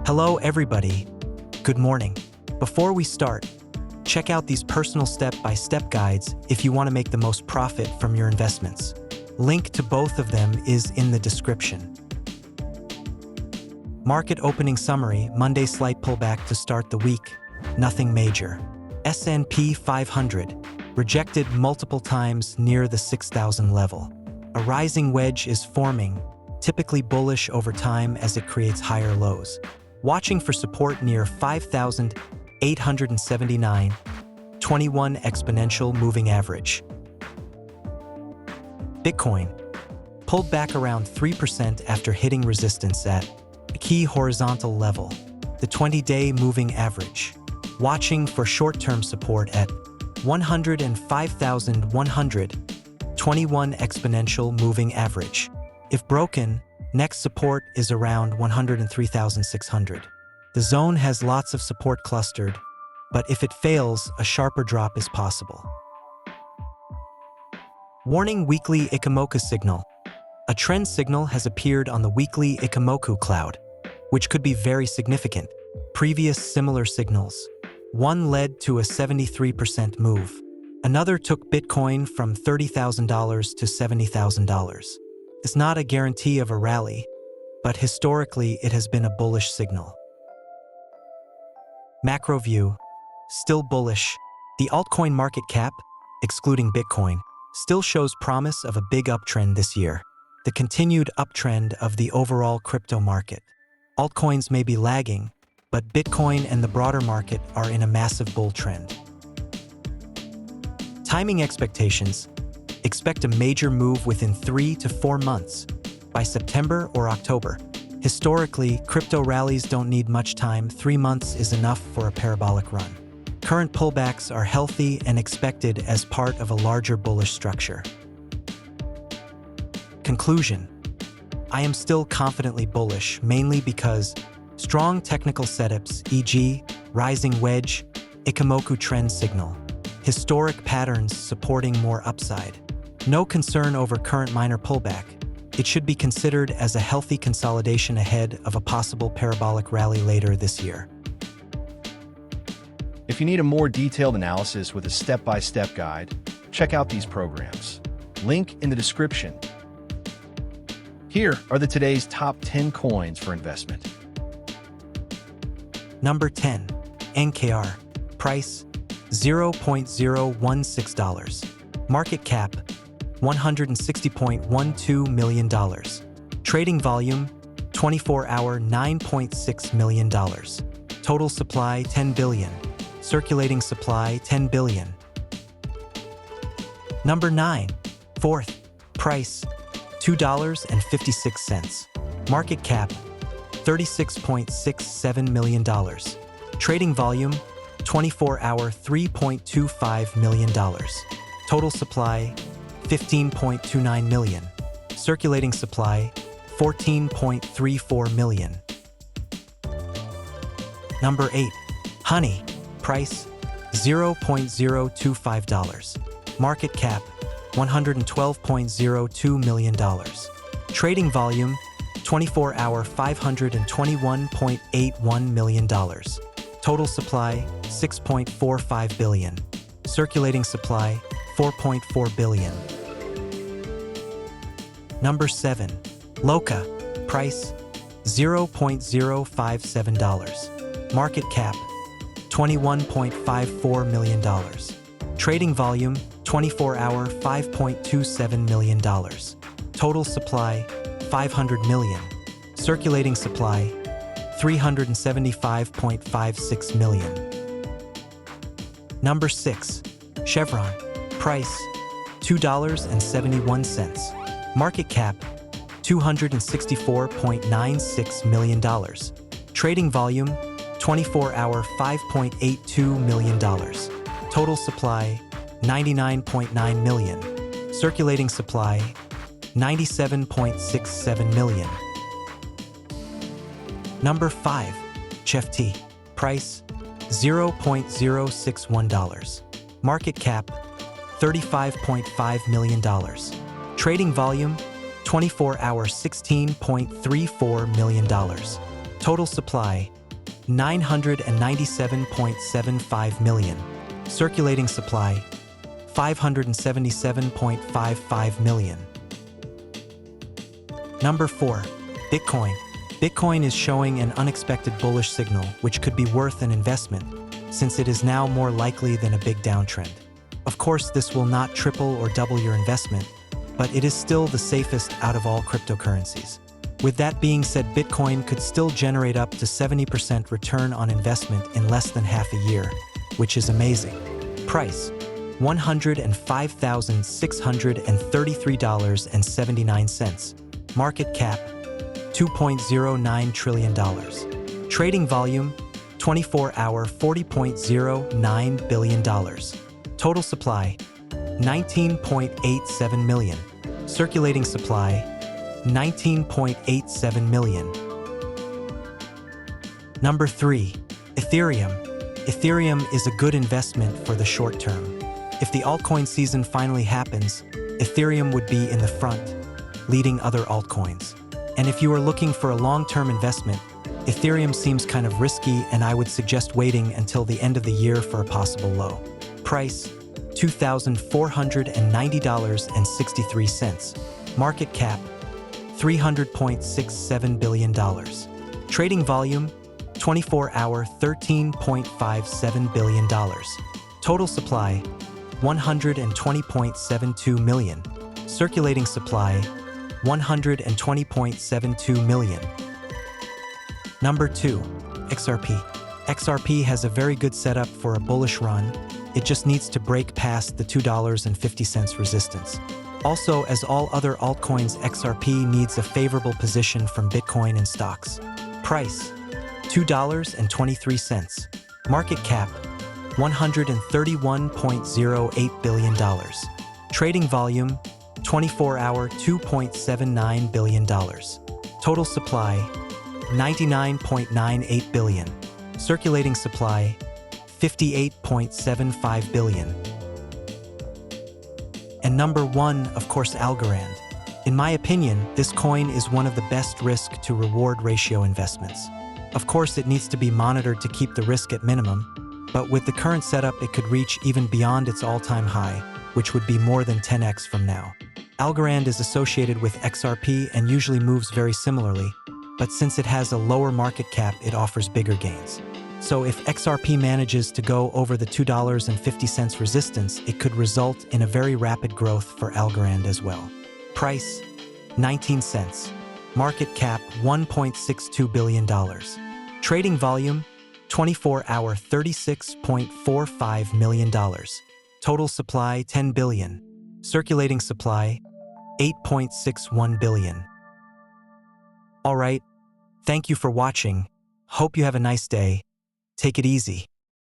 Hello everybody, good morning. Before we start, check out these personal step-by-step guides if you want to make the most profit from your investments. Link to both of them is in the description. Market opening summary, Monday slight pullback to start the week, nothing major. S&P 500, rejected multiple times near the 6,000 level. A rising wedge is forming, typically bullish over time as it creates higher lows. Watching for support near 5,879, 21 exponential moving average. Bitcoin pulled back around 3% after hitting resistance at a key horizontal level, the 20-day moving average. Watching for short-term support at 105,100, 21 exponential moving average. If broken, next support is around 103,600. The zone has lots of support clustered, but if it fails, a sharper drop is possible. Warning: weekly Ichimoku signal. A trend signal has appeared on the weekly Ichimoku cloud, which could be very significant. Previous similar signals. One led to a 73% move. Another took Bitcoin from $30,000 to $70,000. It's not a guarantee of a rally, but historically it has been a bullish signal. Macro view, still bullish. The altcoin market cap, excluding Bitcoin, still shows promise of a big uptrend this year. The continued uptrend of the overall crypto market. Altcoins may be lagging, but Bitcoin and the broader market are in a massive bull trend. Timing expectations. Expect a major move within 3 to 4 months, by September or October. Historically, crypto rallies don't need much time. 3 months is enough for a parabolic run. Current pullbacks are healthy and expected as part of a larger bullish structure. Conclusion. I am still confidently bullish, mainly because strong technical setups, e.g., rising wedge, Ichimoku trend signal, historic patterns supporting more upside. No concern over current minor pullback. It should be considered as a healthy consolidation ahead of a possible parabolic rally later this year. If you need a more detailed analysis with a step-by-step guide, check out these programs. Link in the description. Here are today's top 10 coins for investment. Number 10. NKR. Price $0.016. Market cap $160.12 million. Trading volume 24-hour $9.6 million. Total supply 10 billion. Circulating supply 10 billion. Number 9. Fourth. Price $2.56. Market cap $36.67 million. Trading volume 24-hour $3.25 million. Total supply 15.29 million. Circulating supply 14.34 million. Number 8. Honey. Price $0.025. Market cap $112.02 million. Trading volume 24-hour $521.81 million. Total supply 6.45 billion. Circulating supply 4.4 billion. Number 7. Loca. Price $0.057. Market cap $21.54 million. Trading volume 24-hour $5.27 million. Total supply 500 million. Circulating supply 375.56 million. Number 6. Chevron. Price $2.71. Market cap $264.96 million. Trading volume 24-hour $5.82 million. Total supply 99.9 million. Circulating supply 97.67 million. Number 5. CHEFT. Price $0.061. Market cap $35.5 million. Trading volume 24-hour $16.34 million. Total supply, 997.75 million. Circulating supply, 577.55 million. Number 4. Bitcoin. Bitcoin is showing an unexpected bullish signal, which could be worth an investment, since it is now more likely than a big downtrend. Of course, this will not triple or double your investment, but it is still the safest out of all cryptocurrencies. With that being said, Bitcoin could still generate up to 70% return on investment in less than half a year, which is amazing. Price, $105,633.79. Market cap, $2.09 trillion. Trading volume, 24-hour, $40.09 billion. Total supply, 19.87 million. Circulating supply, 19.87 million. Number 3. Ethereum. Ethereum is a good investment for the short term. If the altcoin season finally happens, Ethereum would be in the front, leading other altcoins. And if you are looking for a long-term investment, Ethereum seems kind of risky, and I would suggest waiting until the end of the year for a possible low. Price, $2,490.63. Market cap, $300.67 billion. Trading volume, 24-hour, $13.57 billion. Total supply, 120.72 million. Circulating supply, 120.72 million. Number 2. XRP. XRP has a very good setup for a bullish run. It just needs to break past the $2.50 resistance. Also, as all other altcoins, XRP needs a favorable position from Bitcoin and stocks. Price, $2.23. Market cap, $131.08 billion. Trading volume, 24-hour, $2.79 billion. Total supply, 99.98 billion. Circulating supply, 58.75 billion. And number 1, of course, Algorand. In my opinion, this coin is one of the best risk-to-reward ratio investments. Of course, it needs to be monitored to keep the risk at minimum, but with the current setup, it could reach even beyond its all-time high, which would be more than 10x from now. Algorand is associated with XRP and usually moves very similarly, but since it has a lower market cap, it offers bigger gains. So if XRP manages to go over the $2.50 resistance, it could result in a very rapid growth for Algorand as well. Price, 19 cents. Market cap, $1.62 billion. Trading volume, 24-hour, $36.45 million. Total supply, 10 billion. Circulating supply, 8.61 billion. All right, thank you for watching. Hope you have a nice day. Take it easy.